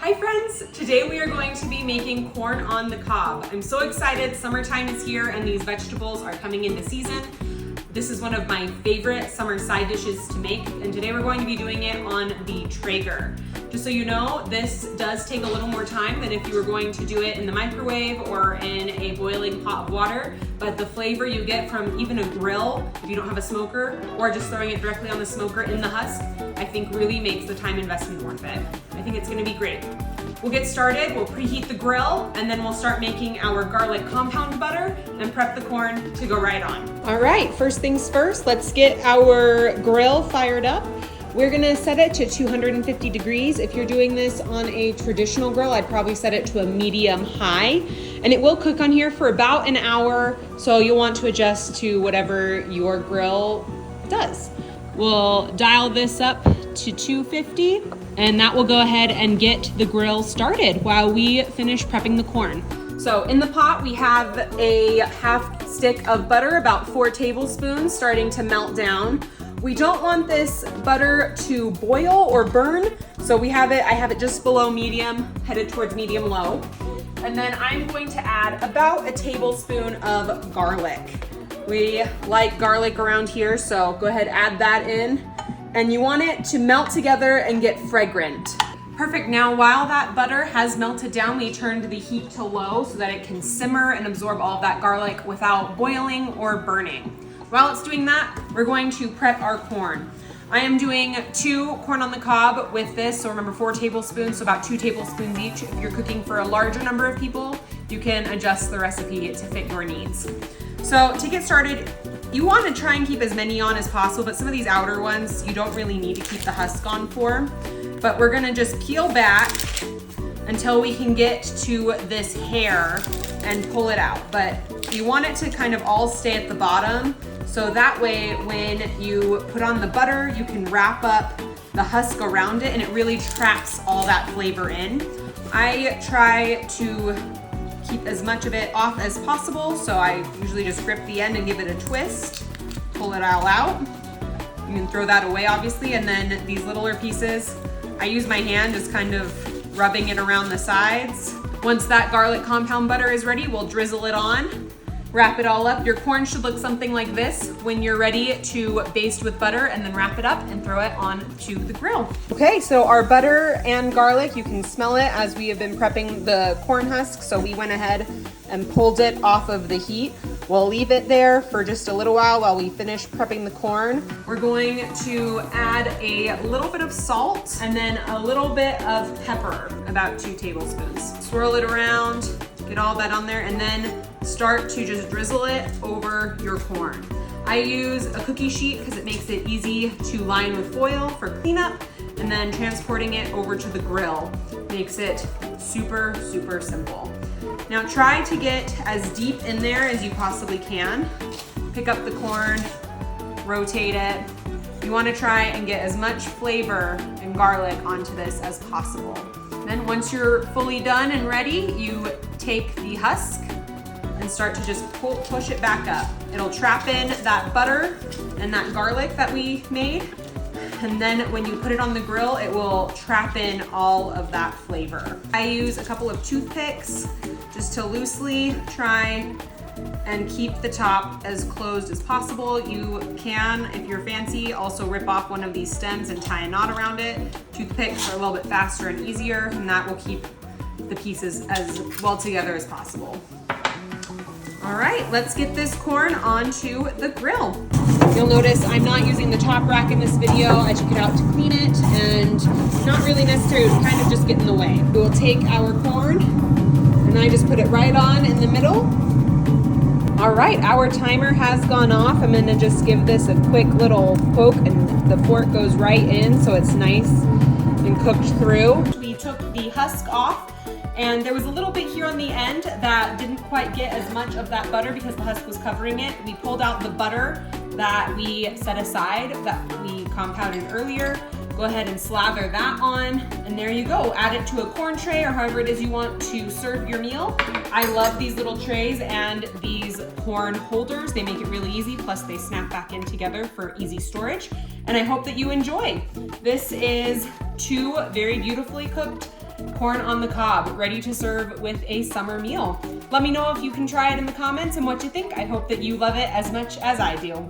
Hi friends! Today we are going to be making corn on the cob. I'm so excited, summertime is here and these vegetables are coming into season. This is one of my favorite summer side dishes to make, and today we're going to be doing it on the Traeger. Just so you know, this does take a little more time than if you were going to do it in the microwave or in a boiling pot of water, but the flavor you get from even a grill, if you don't have a smoker, or just throwing it directly on the smoker in the husk, I think really makes the time investment worth it. I think it's gonna be great. We'll get started, we'll preheat the grill, and then we'll start making our garlic compound butter and prep the corn to go right on. All right, first things first, let's get our grill fired up. We're gonna set it to 250 degrees. If you're doing this on a traditional grill, I'd probably set it to a medium high, and it will cook on here for about an hour, so you'll want to adjust to whatever your grill does. We'll dial this up to 250, and that will go ahead and get the grill started while we finish prepping the corn. So in the pot, we have a half stick of butter, about 4 tablespoons, starting to melt down. We don't want this butter to boil or burn, so I have it just below medium, headed towards medium low. And then I'm going to add about a tablespoon of garlic. We like garlic around here, so go ahead, add that in. And you want it to melt together and get fragrant. Perfect, now while that butter has melted down, we turned the heat to low so that it can simmer and absorb all of that garlic without boiling or burning. While it's doing that, we're going to prep our corn. I am doing 2 corn on the cob with this, so remember 4 tablespoons, so about 2 tablespoons each. If you're cooking for a larger number of people, you can adjust the recipe to fit your needs. So to get started, you want to try and keep as many on as possible, but some of these outer ones, you don't really need to keep the husk on for. But we're gonna just peel back until we can get to this hair and pull it out. But you want it to kind of all stay at the bottom, so that way when you put on the butter, you can wrap up the husk around it and it really traps all that flavor in. I try to keep as much of it off as possible, so I usually just grip the end and give it a twist, pull it all out. You can throw that away obviously, and then these littler pieces, I use my hand just kind of rubbing it around the sides. Once that garlic compound butter is ready, we'll drizzle it on, wrap it all up. Your corn should look something like this when you're ready to baste with butter, and then wrap it up and throw it onto the grill. Okay, so our butter and garlic, you can smell it as we have been prepping the corn husk, so we went ahead and pulled it off of the heat. We'll leave it there for just a little while we finish prepping the corn. We're going to add a little bit of salt and then a little bit of pepper, about 2 tablespoons. Swirl it around, get all that on there, and then start to just drizzle it over your corn. I use a cookie sheet because it makes it easy to line with foil for cleanup, and then transporting it over to the grill makes it super, super simple. Now try to get as deep in there as you possibly can. Pick up the corn, rotate it. You want to try and get as much flavor and garlic onto this as possible. Then once you're fully done and ready, you take the husk and start to just push it back up. It'll trap in that butter and that garlic that we made. And then when you put it on the grill, it will trap in all of that flavor. I use a couple of toothpicks just to loosely try and keep the top as closed as possible. You can, if you're fancy, also rip off one of these stems and tie a knot around it. Toothpicks are a little bit faster and easier, and that will keep the pieces as well together as possible. All right, let's get this corn onto the grill. You'll notice I'm not using the top rack in this video. I took it out to clean it, and not really necessary, it would kind of just get in the way. We will take our corn, and I just put it right on in the middle. All right, our timer has gone off. I'm gonna just give this a quick little poke, and the fork goes right in so it's nice and cooked through. We took the husk off, and there was a little bit here on the end that didn't quite get as much of that butter because the husk was covering it. We pulled out the butter that we set aside, that we compounded earlier. Go ahead and slather that on, and there you go. Add it to a corn tray or however it is you want to serve your meal. I love these little trays and these corn holders. They make it really easy, plus they snap back in together for easy storage. And I hope that you enjoy. This is 2 very beautifully cooked corn on the cob, ready to serve with a summer meal. Let me know if you can try it in the comments and what you think. I hope that you love it as much as I do.